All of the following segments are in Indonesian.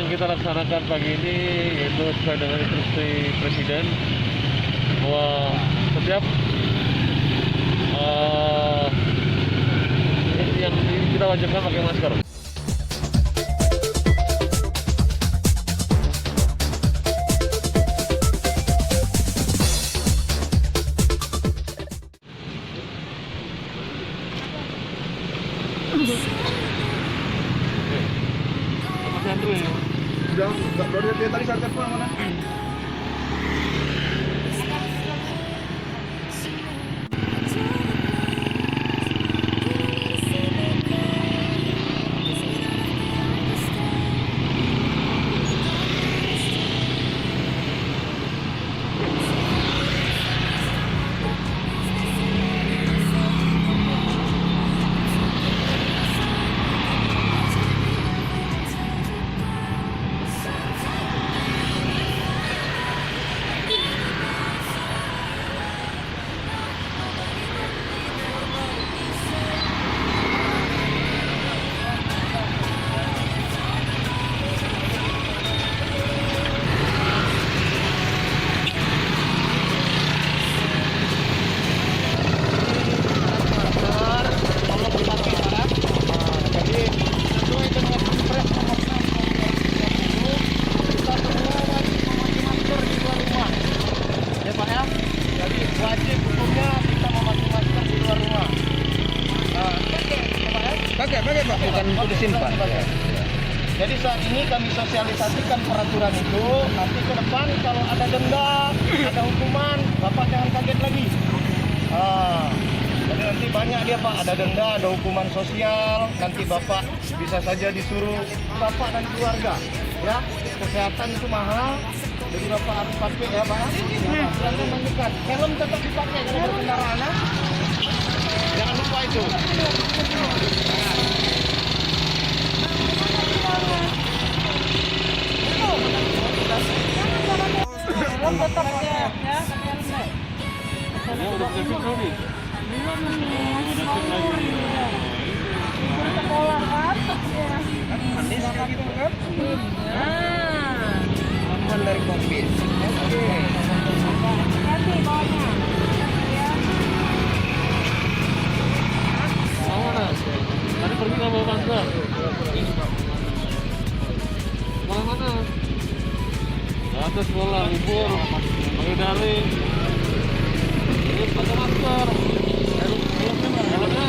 yang kita laksanakan pagi ini yaitu sesuai dengan instruksi Presiden bahwa setiap yang kita wajibkan pakai masker. Mas Andrew ya? Udah, baru dia tadi saat pulang mana? Wajib hukumnya kita memakai masker di luar rumah. Pakai Pak, bukan untuk disimpan. Jadi saat ini kami sosialisasikan peraturan itu. Nanti ke depan kalau ada denda, ada hukuman, Bapak jangan kaget lagi. Jadi nanti banyak dia Pak, ada denda, ada hukuman sosial. Nanti Bapak bisa saja disuruh Bapak dan keluarga. Ya, kesehatan itu mahal. Jadi Bapak harus pakai ya Pak. Selalu mengikat. Helm tetap dipakai kalau berkendaraan ya. Jangan lupa itu. Helm tetap ya. Ini udah traffic belum nih? Belum sekolah kan? Manis kayak gitu kan? Iya. Dari COVID. Oke. Hati bawahnya. Ya. Mau mana? Tadi pergi nggak bawa masker. Mau mana? Ada sekolah libur, pakai daring. Terus pakai masker. Helmnya.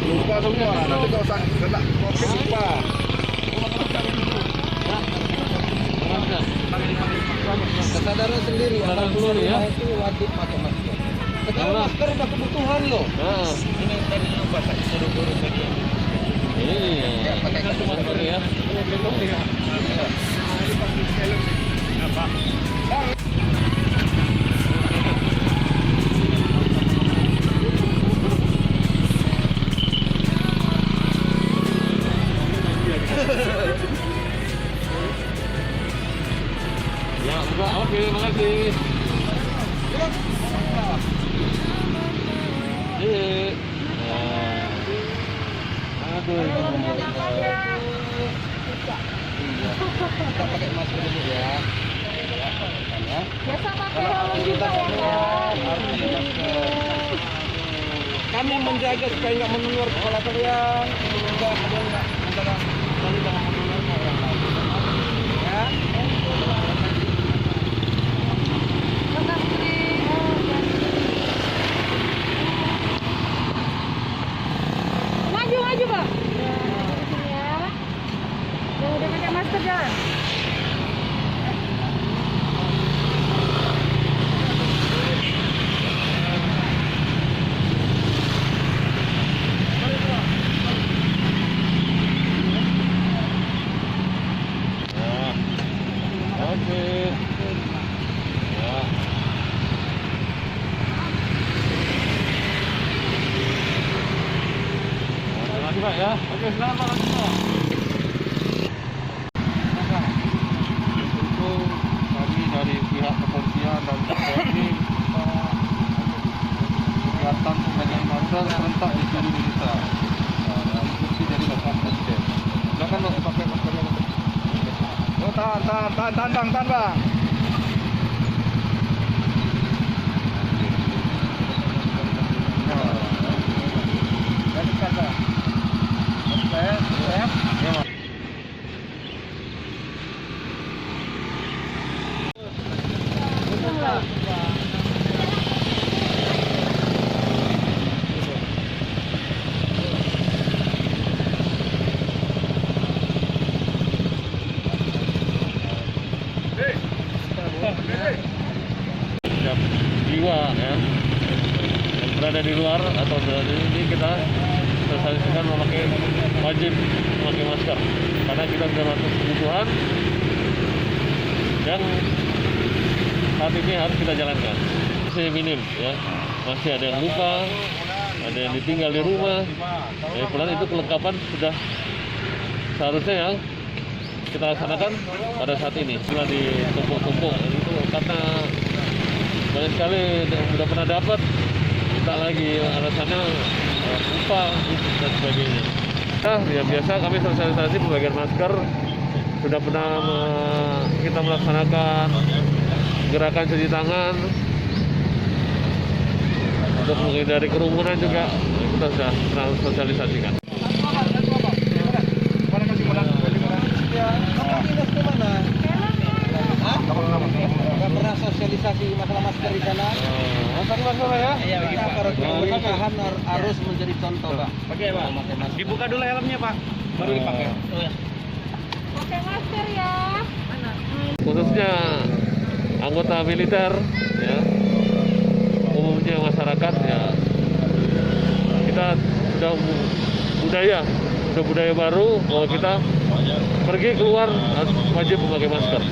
Lupa semua. Nanti kalau usah kena COVID lupa. Kesadaran sendiri. Kesadaran dulu ya. Itu wajib pakai masker. Sekarang masker udah kebutuhan loh. Ini tadi Bapak disuruh guru tadi. Iya. Ya, pakai masker ya. Ya, enggak, oke, makasih. Aduh, Kita pakai masker dulu ya. Biasa pakai helm juga ya. Kami menjaga supaya nggak menular ke kepala kalian. Enggak, kalian nggak menjaga kalian jangan menular ke orang lain. Ya. Maju Pak. Ya. Udah pakai masker jalan. oke. Ya. Terima kasih Pak ya. Oke, selamat Pak. Tahan bang. Setiap jiwa ya yang berada di luar atau berada di sini, kita sosialisasikan wajib memakai masker karena kita sudah masuk kebutuhan yang saat ini harus kita jalankan. Masih minim ya, masih ada yang lupa, ada yang ditinggal di rumah. Ya, padahal itu kelengkapan sudah seharusnya yang kita laksanakan pada saat ini. Setelah ditumpuk-tumpuk itu karena banyak sekali yang sudah pernah dapat, kita lagi alasannya lupa dan sebagainya. Nah, ya biasa kami sosialisasi pembagian masker, sudah pernah kita melaksanakan gerakan cuci tangan untuk menghindari kerumunan juga, kita sudah sosialisasikan. Nggak pernah sosialisasi masalah masker di sana. Masalah ya? Iya, pemerintahan harus menjadi contoh, Pak. Pakai Pak. Dibuka dulu helmnya Pak, baru dipakai. Pakai masker ya. Khususnya anggota militer, ya, umumnya masyarakat ya, kita sudah budaya baru bahwa kita pergi keluar wajib memakai masker.